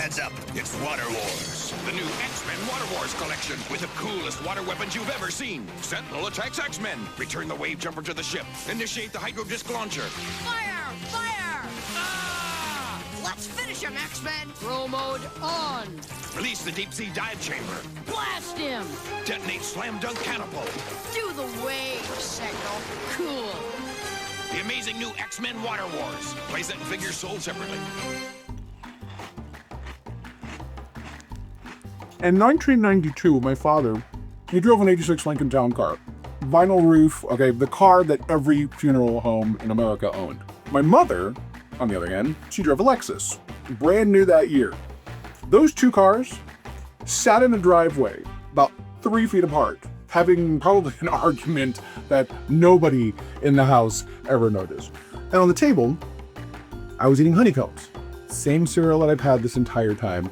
Heads up, it's Water Wars. The new X-Men Water Wars collection with the coolest water weapons you've ever seen. Sentinel attacks X-Men. Return the wave jumper to the ship. Initiate the hydro disc launcher. Fire! Fire! Ah! Let's finish him, X-Men! Throw mode on. Release the deep sea dive chamber. Blast him! Detonate slam dunk catapult. Do the wave signal. Cool. The amazing new X-Men Water Wars. Plays that figure sold separately. In 1992, my father, he drove an 86 Lincoln Town Car. Vinyl roof, okay, the car that every funeral home in America owned. My mother, on the other hand, she drove a Lexus, brand new that year. Those two cars sat in a driveway about 3 feet apart, having probably an argument that nobody in the house ever noticed. And on the table, I was eating honeycombs. Same cereal that I've had this entire time.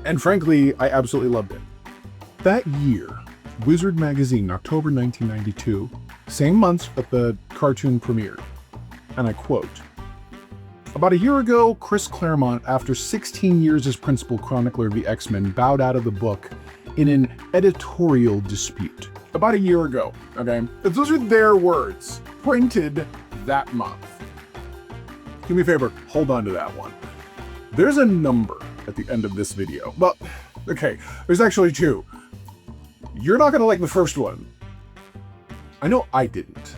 And frankly, I absolutely loved it. That year, Wizard Magazine, October 1992, same month that the cartoon premiered. And I quote, "About a year ago, Chris Claremont, after 16 years as principal chronicler of the X-Men, bowed out of the book in an editorial dispute." About a year ago, okay? If those are their words, printed that month. Do me a favor, hold on to that one. There's a number at the end of this video. Well, okay, there's actually two. You're not gonna like the first one. I know I didn't.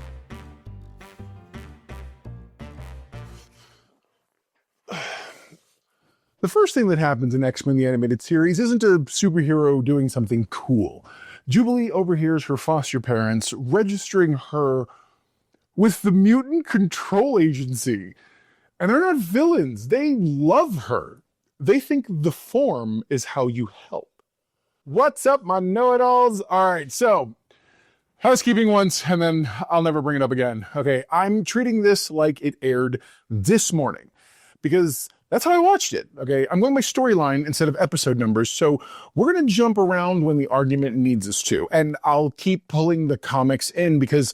The first thing that happens in X-Men the Animated Series isn't a superhero doing something cool. Jubilee overhears her foster parents registering her with the Mutant Control Agency. And they're not villains. They love her. They think the form is how you help. What's up, my know-it-alls? All right, so housekeeping once, and then I'll never bring it up again. Okay, I'm treating this like it aired this morning because that's how I watched it. Okay, I'm going by storyline instead of episode numbers, so we're going to jump around when the argument needs us to, and I'll keep pulling the comics in because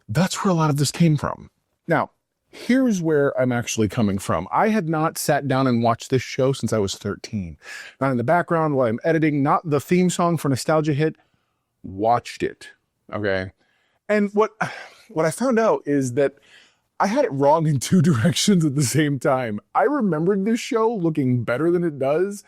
that's where a lot of this came from. Now, here's where I'm actually coming from. I had not sat down and watched this show since I was 13. Not in the background while I'm editing, not the theme song for Nostalgia Hit. Watched it, okay? And what I found out is that I had it wrong in two directions at the same time. I remembered this show looking better than it does,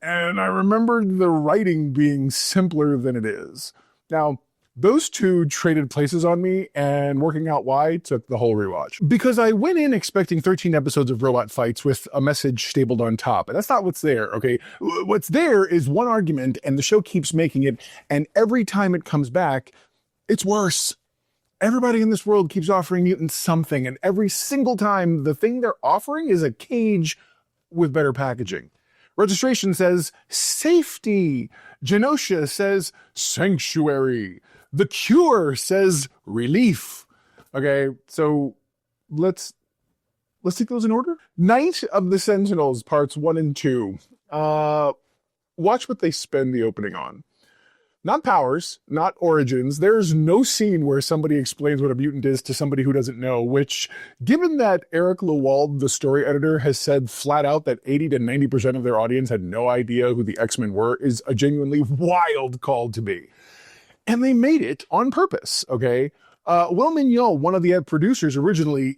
and I remembered the writing being simpler than it is. Now, those two traded places on me, and working out why took the whole rewatch. Because I went in expecting 13 episodes of robot fights with a message stapled on top, and that's not what's there, okay? What's there is one argument, and the show keeps making it, and every time it comes back, it's worse. Everybody in this world keeps offering mutants something, and every single time, the thing they're offering is a cage with better packaging. Registration says safety. Genosha says sanctuary. The Cure says relief. Okay, so let's take those in order. Night of the Sentinels, parts 1 and 2. Watch what they spend the opening on. Not powers, not origins. There's no scene where somebody explains what a mutant is to somebody who doesn't know, which, given that Eric Lewald, the story editor, has said flat out that 80 to 90% of their audience had no idea who the X-Men were, is a genuinely wild call to be. And they made it on purpose, okay? Will Mignol, one of the producers originally,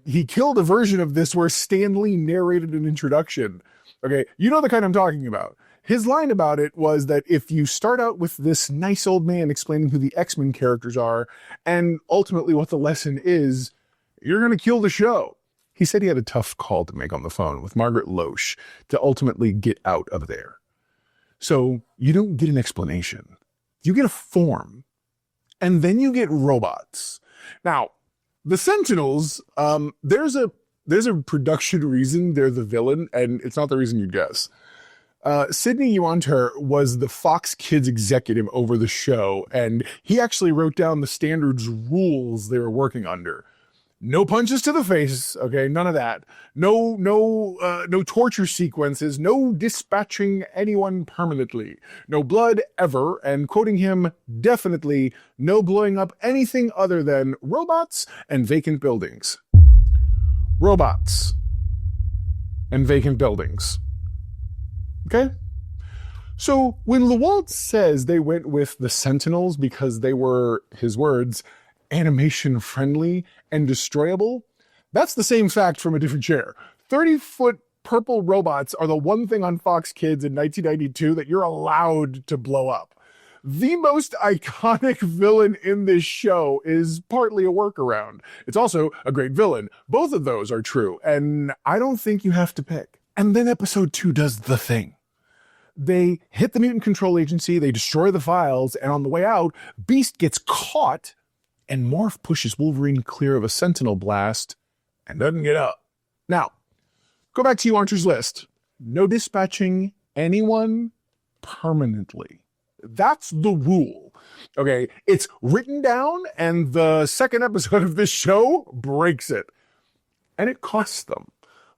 he killed a version of this where Stan Lee narrated an introduction. Okay, you know the kind I'm talking about. His line about it was that if you start out with this nice old man explaining who the X-Men characters are and ultimately what the lesson is, you're going to kill the show. He said he had a tough call to make on the phone with Margaret Loesch to ultimately get out of there. So you don't get an explanation. You get a form, and then you get robots. Now, the Sentinels, there's a production reason they're the villain, and it's not the reason you'd guess. Sidney Uanter was the Fox Kids executive over the show, and he actually wrote down the standards rules they were working under. No punches to the face, okay, none of that. No torture sequences, no dispatching anyone permanently. No blood ever, and quoting him, definitely no blowing up anything other than robots and vacant buildings. Robots and vacant buildings. Okay? So when Lewald says they went with the Sentinels because they were, his words, animation friendly and destroyable, that's the same fact from a different chair. 30-foot purple robots are the one thing on Fox Kids in 1992 that you're allowed to blow up. The most iconic villain in this show is partly a workaround. It's also a great villain. Both of those are true, and I don't think you have to pick. And then episode 2 does the thing. They hit the mutant control agency, they destroy the files, and on the way out, Beast gets caught, and Morph pushes Wolverine clear of a Sentinel blast and doesn't get up. Now, go back to you, Archer's List. No dispatching anyone permanently. That's the rule. Okay, it's written down, and the second episode of this show breaks it. And it costs them.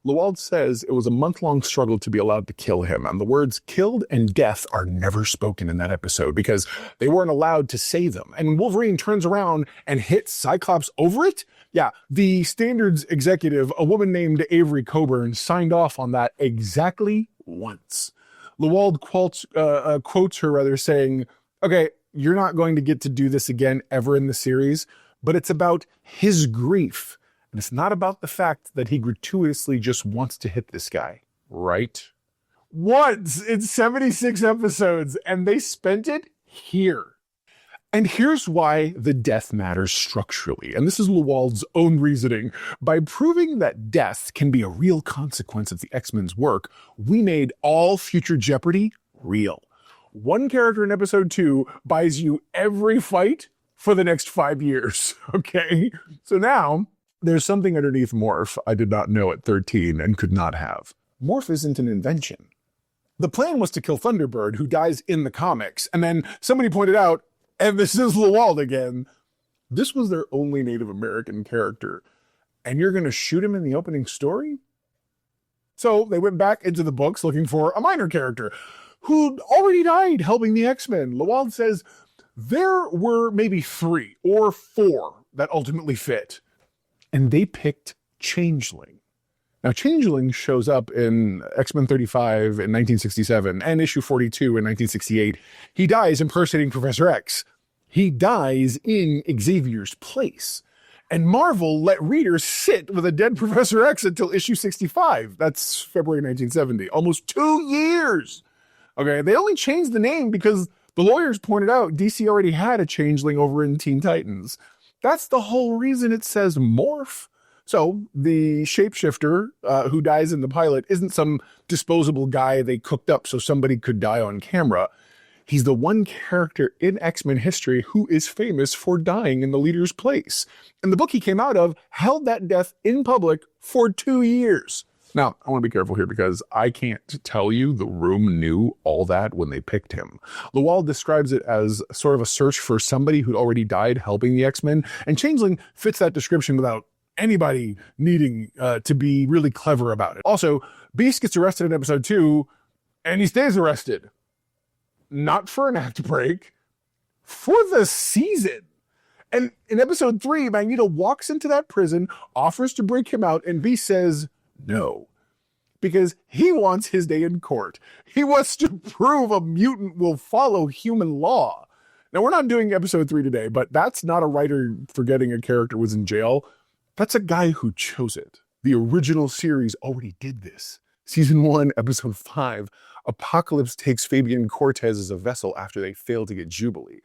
Lewald says it was a month-long struggle to be allowed to kill him, and the words killed and death are never spoken in that episode because they weren't allowed to say them. And when Wolverine turns around and hits Cyclops over it, yeah, the Standards executive, a woman named Avery Coburn, signed off on that exactly once. Lewald quotes her saying, okay, you're not going to get to do this again ever in the series, but it's about his grief. And it's not about the fact that he gratuitously just wants to hit this guy, right? Once in 76 episodes, and they spent it here. And here's why the death matters structurally. And this is Lewald's own reasoning. By proving that death can be a real consequence of the X-Men's work, we made all future Jeopardy real. One character in episode 2 buys you every fight for the next 5 years, okay? So now, there's something underneath Morph I did not know at 13 and could not have. Morph isn't an invention. The plan was to kill Thunderbird, who dies in the comics, and then somebody pointed out, and this is Lewald again, this was their only Native American character, and you're going to shoot him in the opening story? So they went back into the books looking for a minor character who'd already died helping the X-Men. Lewald says there were maybe 3 or 4 that ultimately fit. And they picked Changeling. Now, Changeling shows up in X-Men 35 in 1967 and issue 42 in 1968. He dies impersonating Professor X. He dies in Xavier's place. And Marvel let readers sit with a dead Professor X until issue 65. That's February 1970. Almost 2 years. Okay, they only changed the name because the lawyers pointed out DC already had a Changeling over in Teen Titans. That's the whole reason it says Morph. So the shapeshifter who dies in the pilot isn't some disposable guy they cooked up so somebody could die on camera. He's the one character in X-Men history who is famous for dying in the leader's place. And the book he came out of held that death in public for 2 years. Now, I want to be careful here because I can't tell you the room knew all that when they picked him. Lewald describes it as sort of a search for somebody who'd already died helping the X-Men, and Changeling fits that description without anybody needing to be really clever about it. Also, Beast gets arrested in episode 2, and he stays arrested. Not for an act break, for the season. And in episode 3, Magneto walks into that prison, offers to break him out, and Beast says no. Because he wants his day in court. He wants to prove a mutant will follow human law. Now, we're not doing episode 3 today, but that's not a writer forgetting a character was in jail. That's a guy who chose it. The original series already did this. Season 1, episode 5, Apocalypse takes Fabian Cortez as a vessel after they fail to get Jubilee.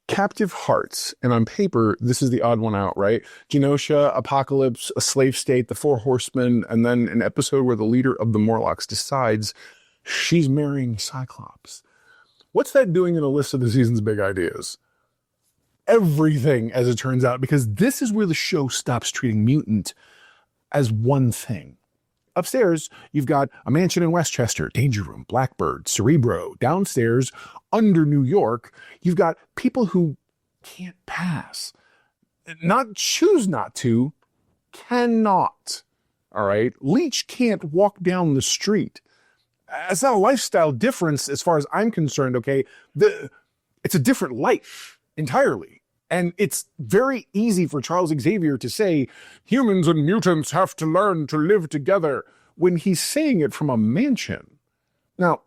Captive Hearts, and on paper, this is the odd one out, right? Genosha, Apocalypse, a slave state, the Four Horsemen, and then an episode where the leader of the Morlocks decides she's marrying Cyclops. What's that doing in the list of the season's big ideas? Everything, as it turns out, because this is where the show stops treating mutant as one thing. Upstairs, you've got a mansion in Westchester, Danger Room, Blackbird, Cerebro. Downstairs, under New York, you've got people who can't pass. Not choose not to, cannot. All right? Leech can't walk down the street. It's not a lifestyle difference as far as I'm concerned, okay? It's a different life entirely. And it's very easy for Charles Xavier to say, humans and mutants have to learn to live together, when he's saying it from a mansion. Now,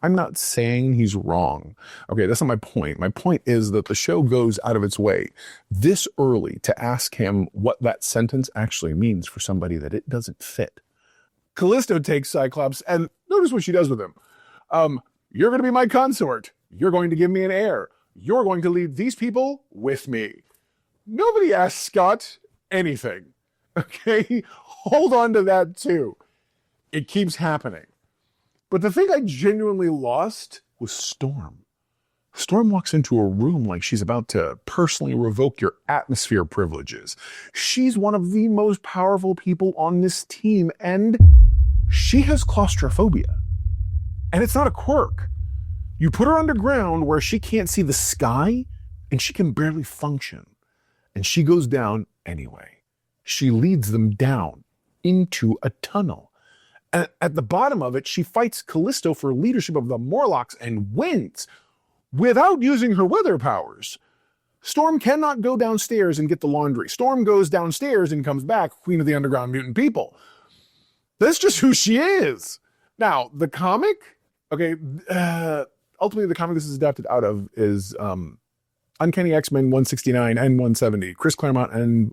I'm not saying he's wrong. Okay, that's not my point. My point is that the show goes out of its way this early to ask him what that sentence actually means for somebody that it doesn't fit. Callisto takes Cyclops, and notice what she does with him. You're going to be my consort. You're going to give me an heir. You're going to lead these people with me. Nobody asked Scott anything. Okay? Hold on to that too. It keeps happening. But the thing I genuinely lost was Storm. Storm walks into a room like she's about to personally revoke your atmosphere privileges. She's one of the most powerful people on this team, and she has claustrophobia. And it's not a quirk. You put her underground where she can't see the sky, and she can barely function. And she goes down anyway. She leads them down into a tunnel. And at the bottom of it, she fights Callisto for leadership of the Morlocks and wins without using her weather powers. Storm cannot go downstairs and get the laundry. Storm goes downstairs and comes back, Queen of the Underground Mutant People. That's just who she is. Now, the comic, okay, ultimately the comic this is adapted out of is Uncanny X-Men 169 and 170. Chris Claremont and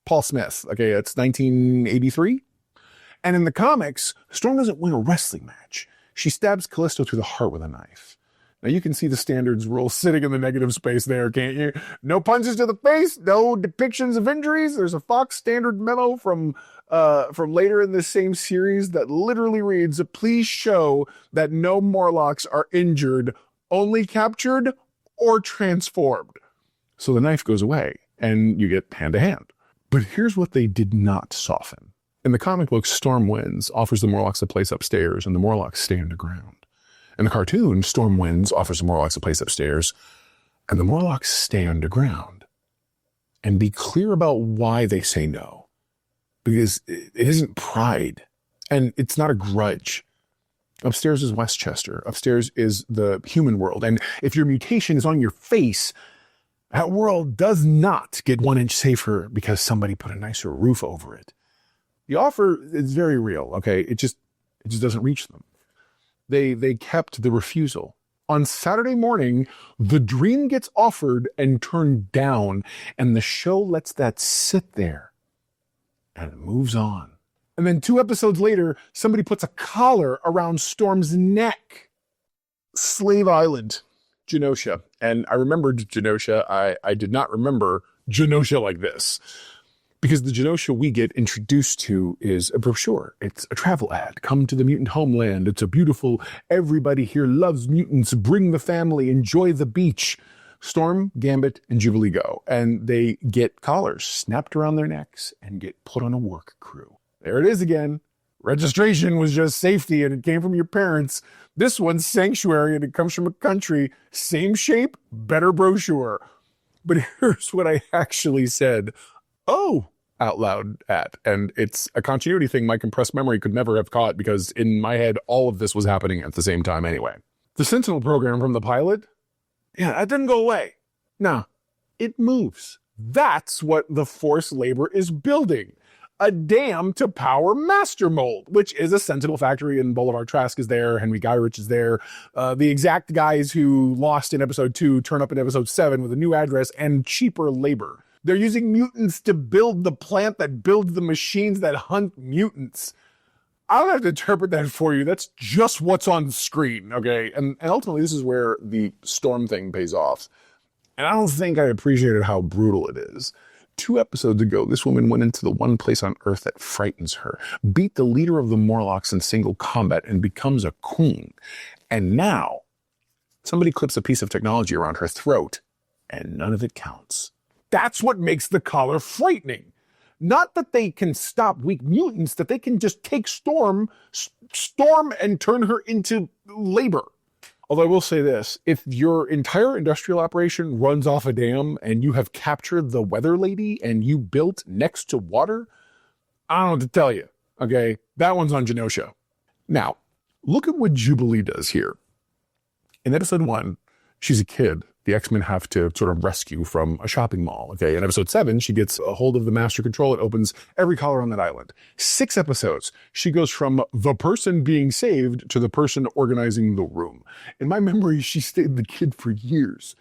Paul Smith. Okay, it's 1983. And in the comics, Storm doesn't win a wrestling match. She stabs Callisto through the heart with a knife. Now you can see the standards rule sitting in the negative space there, can't you? No punches to the face, no depictions of injuries. There's a Fox standard memo from later in this same series that literally reads, please show that no Morlocks are injured, only captured or transformed. So the knife goes away and you get hand to hand. But here's what they did not soften. In the comic book, Storm wins, offers the Morlocks a place upstairs, and the Morlocks stay underground. In the cartoon, Storm wins, offers the Morlocks a place upstairs, and the Morlocks stay underground. And be clear about why they say no. Because it isn't pride, and it's not a grudge. Upstairs is Westchester. Upstairs is the human world. And if your mutation is on your face, that world does not get 1 inch safer because somebody put a nicer roof over it. The offer is very real, okay? It just doesn't reach them. They kept the refusal. On Saturday morning, the dream gets offered and turned down, and the show lets that sit there and moves on. And then 2 episodes later, somebody puts a collar around Storm's neck. Slave Island, Genosha. And I remembered Genosha. I did not remember Genosha like this. Because the Genosha we get introduced to is a brochure. It's a travel ad. Come to the mutant homeland. It's a beautiful, everybody here loves mutants. Bring the family. Enjoy the beach. Storm, Gambit, and Jubilee go. And they get collars snapped around their necks and get put on a work crew. There it is again. Registration was just safety and it came from your parents. This one's sanctuary and it comes from a country. Same shape, better brochure. But here's what I actually said. Oh, out loud at. And it's a continuity thing my compressed memory could never have caught because in my head, all of this was happening at the same time anyway. The Sentinel program from the pilot, yeah, that didn't go away. No, it moves. That's what the forced labor is building. A dam to power Master Mold, which is a Sentinel factory, and Bolivar Trask is there, Henry Gyrich is there. The exact guys who lost in episode 2 turn up in episode 7 with a new address and cheaper labor. They're using mutants to build the plant that builds the machines that hunt mutants. I don't have to interpret that for you. That's just what's on screen, okay? And ultimately, this is where the Storm thing pays off. And I don't think I appreciated how brutal it is. 2 episodes ago, this woman went into the one place on Earth that frightens her, beat the leader of the Morlocks in single combat, and becomes a queen. And now, somebody clips a piece of technology around her throat, and none of it counts. That's what makes the collar frightening. Not that they can stop weak mutants, that they can just take Storm and turn her into labor. Although I will say this, if your entire industrial operation runs off a dam and you have captured the weather lady and you built next to water, I don't know what to tell you, okay? That one's on Genosha. Now, look at what Jubilee does here. In episode 1, She's a kid the X-Men have to sort of rescue from a shopping mall. Okay, in episode 7, she gets a hold of the Master Control. It opens every collar on that island. 6 episodes, she goes from the person being saved to the person organizing the room. In my memory, she stayed the kid for years.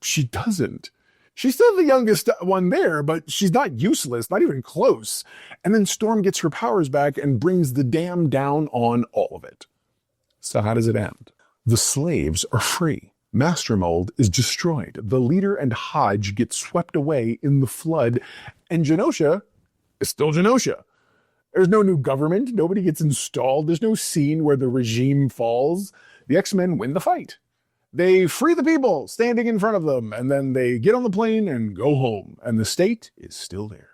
She doesn't. She's still the youngest one there, but she's not useless, not even close. And then Storm gets her powers back and brings the dam down on all of it. So how does it end? The slaves are free. Master Mold is destroyed. The leader and Hodge get swept away in the flood, and Genosha is still Genosha. There's no new government. Nobody gets installed. There's no scene where the regime falls. The X-Men win the fight. They free the people standing in front of them, and then they get on the plane and go home, and the state is still there.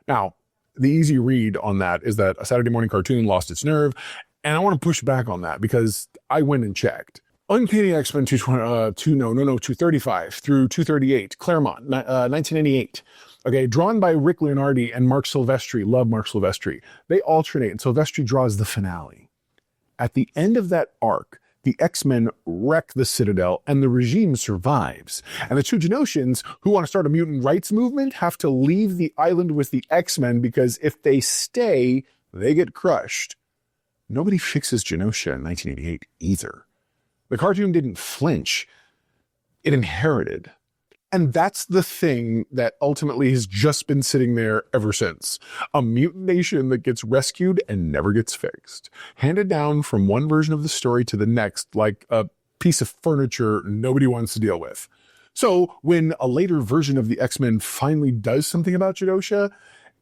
Now, the easy read on that is that a Saturday morning cartoon lost its nerve, and I want to push back on that because I went and checked. Uncanny X-Men 235 through 238, Claremont, 1998. Okay, drawn by Rick Leonardi and Mark Silvestri. Love Mark Silvestri. They alternate, and Silvestri draws the finale. At the end of that arc, the X-Men wreck the Citadel, and the regime survives. And the two Genoshans, who want to start a mutant rights movement, have to leave the island with the X-Men because if they stay, they get crushed. Nobody fixes Genosha in 1988 either. The cartoon didn't flinch. It inherited. And that's the thing that ultimately has just been sitting there ever since. A mutant nation that gets rescued and never gets fixed. Handed down from one version of the story to the next like a piece of furniture nobody wants to deal with. So when a later version of the X-Men finally does something about Genosha,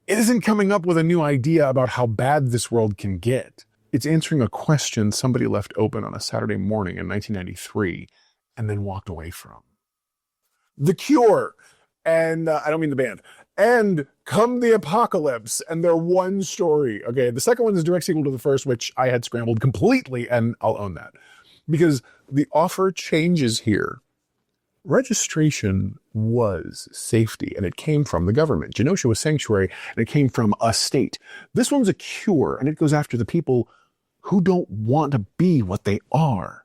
it isn't coming up with a new idea about how bad this world can get. It's answering a question somebody left open on a Saturday morning in 1993 and then walked away from. The Cure, and I don't mean the band, and Come the Apocalypse, and they're one story. Okay, the second one is a direct sequel to the first, which I had scrambled completely, and I'll own that. Because the offer changes here. Registration was safety, and it came from the government. Genosha was sanctuary, and it came from a state. This one's a cure, and it goes after the people who don't want to be what they are.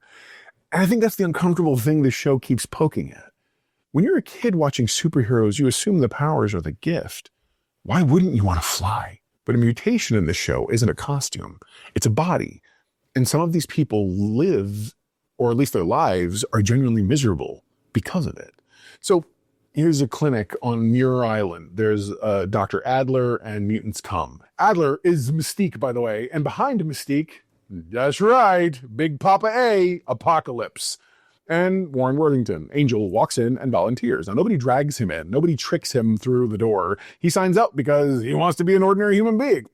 And I think that's the uncomfortable thing this show keeps poking at. When you're a kid watching superheroes, you assume the powers are the gift. Why wouldn't you want to fly? But a mutation in this show isn't a costume. It's a body. And some of these people live, or at least their lives, are genuinely miserable because of it. So here's a clinic on Muir Island. There's Dr. Adler and mutants come. Adler is Mystique, by the way. And behind Mystique, that's right, Big Papa A, Apocalypse. And Warren Worthington, Angel, walks in and volunteers. Now, nobody drags him in. Nobody tricks him through the door. He signs up because he wants to be an ordinary human being.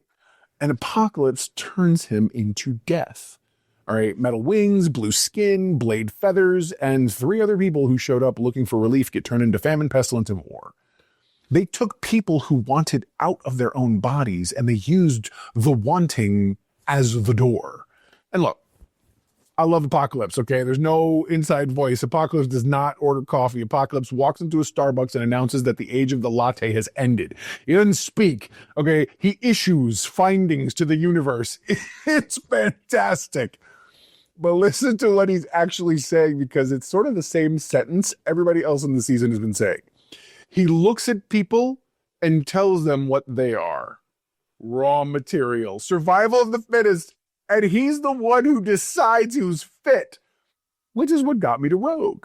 And Apocalypse turns him into death. All right, metal wings, blue skin, blade feathers, and 3 other people who showed up looking for relief get turned into famine, pestilence, and war. They took people who wanted out of their own bodies, and they used the wanting as the door. And look, I love Apocalypse, okay? There's no inside voice. Apocalypse does not order coffee. Apocalypse walks into a Starbucks and announces that the age of the latte has ended. He doesn't speak, okay? He issues findings to the universe. It's fantastic. But listen to what he's actually saying because it's sort of the same sentence everybody else in the season has been saying. He looks at people and tells them what they are. Raw material. Survival of the fittest. And he's the one who decides who's fit, which is what got me to Rogue.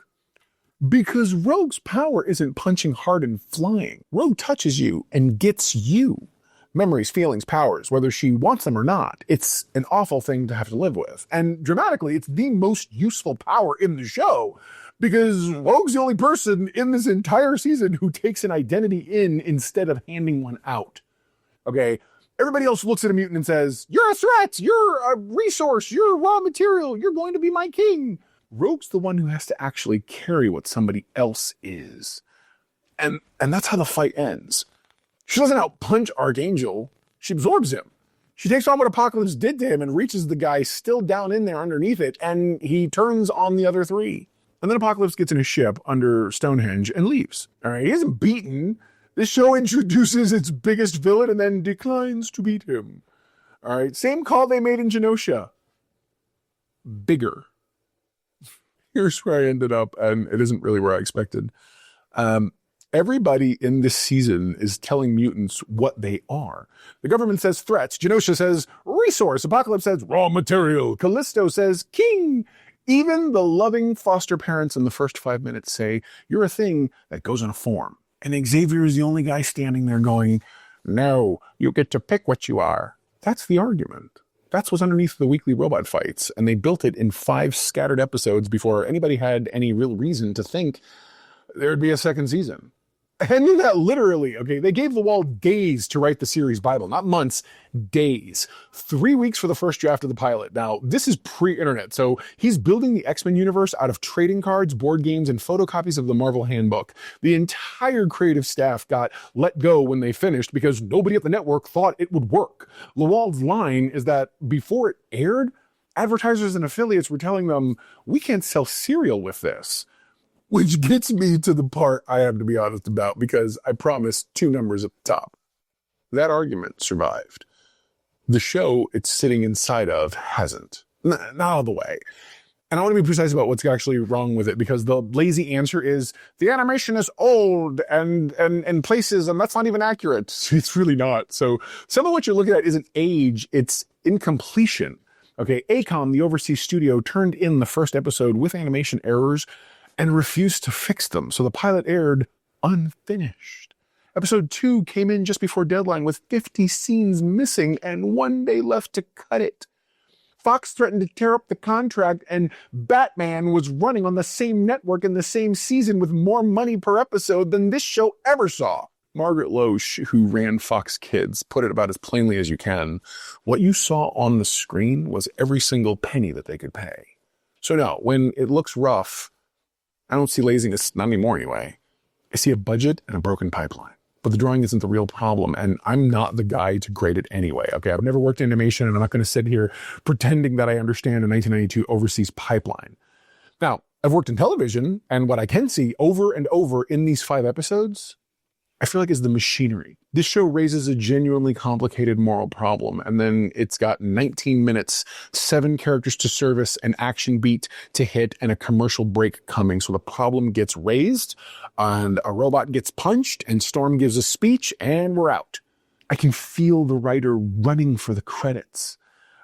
Because Rogue's power isn't punching hard and flying. Rogue touches you and gets you. Memories, feelings, powers, whether she wants them or not. It's an awful thing to have to live with. And dramatically, it's the most useful power in the show because Rogue's the only person in this entire season who takes an identity in instead of handing one out. Okay? Everybody else looks at a mutant and says, you're a threat, you're a resource, you're raw material, you're going to be my king. Rogue's the one who has to actually carry what somebody else is. And that's how the fight ends. She doesn't outpunch Archangel, she absorbs him. She takes on what Apocalypse did to him and reaches the guy still down in there underneath it, and he turns on the other 3. And then Apocalypse gets in a ship under Stonehenge and leaves. All right, he isn't beaten. This show introduces its biggest villain and then declines to beat him. All right, same call they made in Genosha. Bigger. here's where I ended up, and it isn't really where I expected. Everybody in this season is telling mutants what they are. The government says threats. Genosha says resource. Apocalypse says raw material. Callisto says king. Even the loving foster parents in the first 5 minutes say you're a thing that goes in a form. And Xavier is the only guy standing there going, no, you get to pick what you are. That's the argument. That's what's underneath the weekly robot fights. And they built it in 5 scattered episodes before anybody had any real reason to think there'd be a second season. And that literally, okay, they gave the wall days to write the series Bible, not months, days. 3 weeks for the first draft of the pilot. Now, this is pre-internet, so he's building the X-Men universe out of trading cards, board games, and photocopies of the Marvel Handbook. The entire creative staff got let go when they finished because nobody at the network thought it would work. Lawald's line is that before it aired, advertisers and affiliates were telling them, we can't sell cereal with this. Which gets me to the part I have to be honest about, because I promised 2 numbers at the top. That argument survived. The show it's sitting inside of hasn't. Not all the way. And I want to be precise about what's actually wrong with it, because the lazy answer is the animation is old and in places, and that's not even accurate. It's really not. So some of what you're looking at isn't age, it's incompletion. Okay, ACOM, the overseas studio, turned in the first episode with animation errors and refused to fix them, so the pilot aired unfinished. Episode 2 came in just before deadline with 50 scenes missing and 1 day left to cut it. Fox threatened to tear up the contract, and Batman was running on the same network in the same season with more money per episode than this show ever saw. Margaret Loesch, who ran Fox Kids, put it about as plainly as you can. What you saw on the screen was every single penny that they could pay. So no, when it looks rough, I don't see laziness, not anymore anyway. I see a budget and a broken pipeline. But the drawing isn't the real problem, and I'm not the guy to grade it anyway. Okay, I've never worked in animation, and I'm not going to sit here pretending that I understand a 1992 overseas pipeline. Now, I've worked in television, and what I can see over and over in these 5 episodes, I feel like is the machinery. This show raises a genuinely complicated moral problem, and then it's got 19 minutes, 7 characters to service, an action beat to hit, and a commercial break coming. So the problem gets raised, and a robot gets punched, and Storm gives a speech, and we're out. I can feel the writer running for the credits.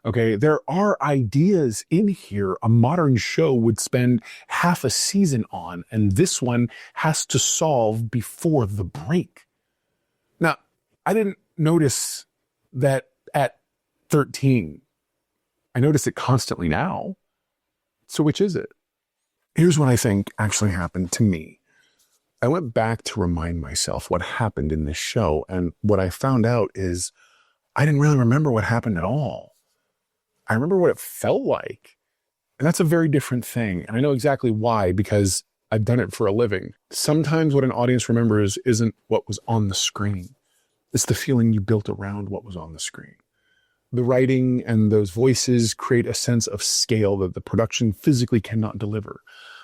Okay, there are ideas in here a modern show would spend half a season on, and this one has to solve before the break. Now, I didn't notice that at 13. I notice it constantly now. So which is it? Here's what I think actually happened to me. I went back to remind myself what happened in this show, and what I found out is I didn't really remember what happened at all. I remember what it felt like. And that's a very different thing. And I know exactly why, because I've done it for a living. Sometimes what an audience remembers isn't what was on the screen. It's the feeling you built around what was on the screen. The writing and those voices create a sense of scale that the production physically cannot deliver.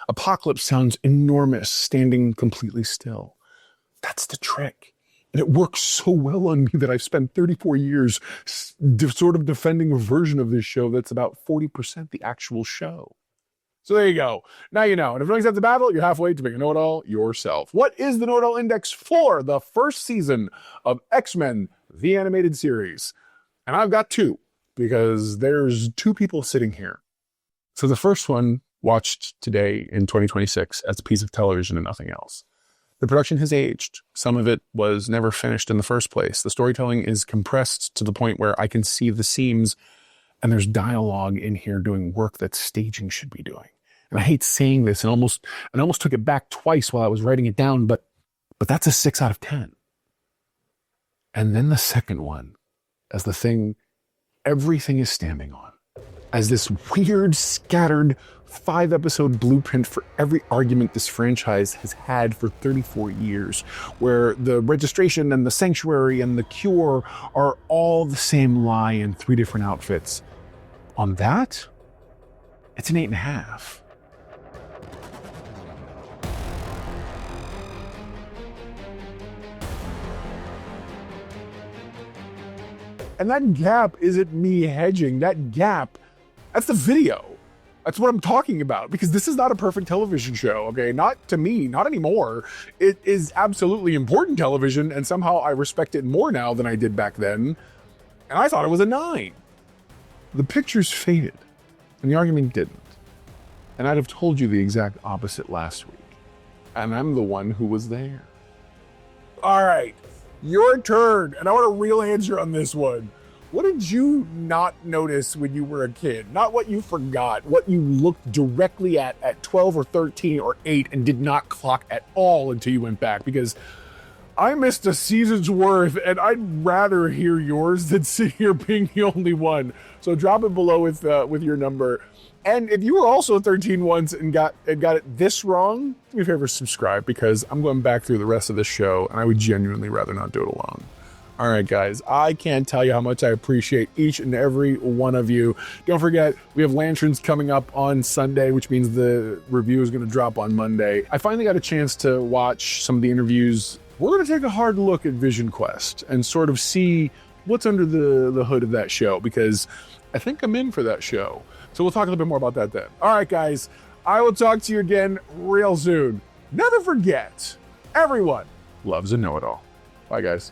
Apocalypse sounds enormous, standing completely still. That's the trick. And it works so well on me that I've spent 34 years sort of defending a version of this show that's about 40% the actual show. So there you go. Now you know. And if you don't accept the battle, you're halfway to make a know-it-all yourself. What is the know-it-all index for the first season of X-Men, the animated series? And I've got 2, because there's 2 people sitting here. So the first one watched today in 2026 as a piece of television and nothing else. The production has aged. Some of it was never finished in the first place. The storytelling is compressed to the point where I can see the seams, and there's dialogue in here doing work that staging should be doing. And I hate saying this, and I almost took it back twice while I was writing it down, but that's a 6 out of 10. And then the second one, as the thing everything is standing on, as this weird, scattered 5-episode blueprint for every argument this franchise has had for 34 years, where the registration and the sanctuary and the cure are all the same lie in 3 different outfits. On that, it's an 8.5. And that gap isn't me hedging. That gap, that's the video. That's what I'm talking about, because this is not a perfect television show, okay? Not to me, not anymore. It is absolutely important television, and somehow I respect it more now than I did back then, and I thought it was a 9. The pictures faded, and the argument didn't. And I'd have told you the exact opposite last week. And I'm the one who was there. All right, your turn, and I want a real answer on this one. What did you not notice when you were a kid? Not what you forgot, what you looked directly at 12 or 13 or 8 and did not clock at all until you went back, because I missed a season's worth, and I'd rather hear yours than sit here being the only one. So drop it below with your number. And if you were also 13 once and got it this wrong, do me a favor, subscribe, because I'm going back through the rest of the show, and I would genuinely rather not do it alone. All right, guys, I can't tell you how much I appreciate each and every one of you. Don't forget, we have Lanterns coming up on Sunday, which means the review is going to drop on Monday. I finally got a chance to watch some of the interviews. We're going to take a hard look at Vision Quest and sort of see what's under the hood of that show, because I think I'm in for that show. So we'll talk a little bit more about that then. All right, guys, I will talk to you again real soon. Never forget, everyone loves a know-it-all. Bye, guys.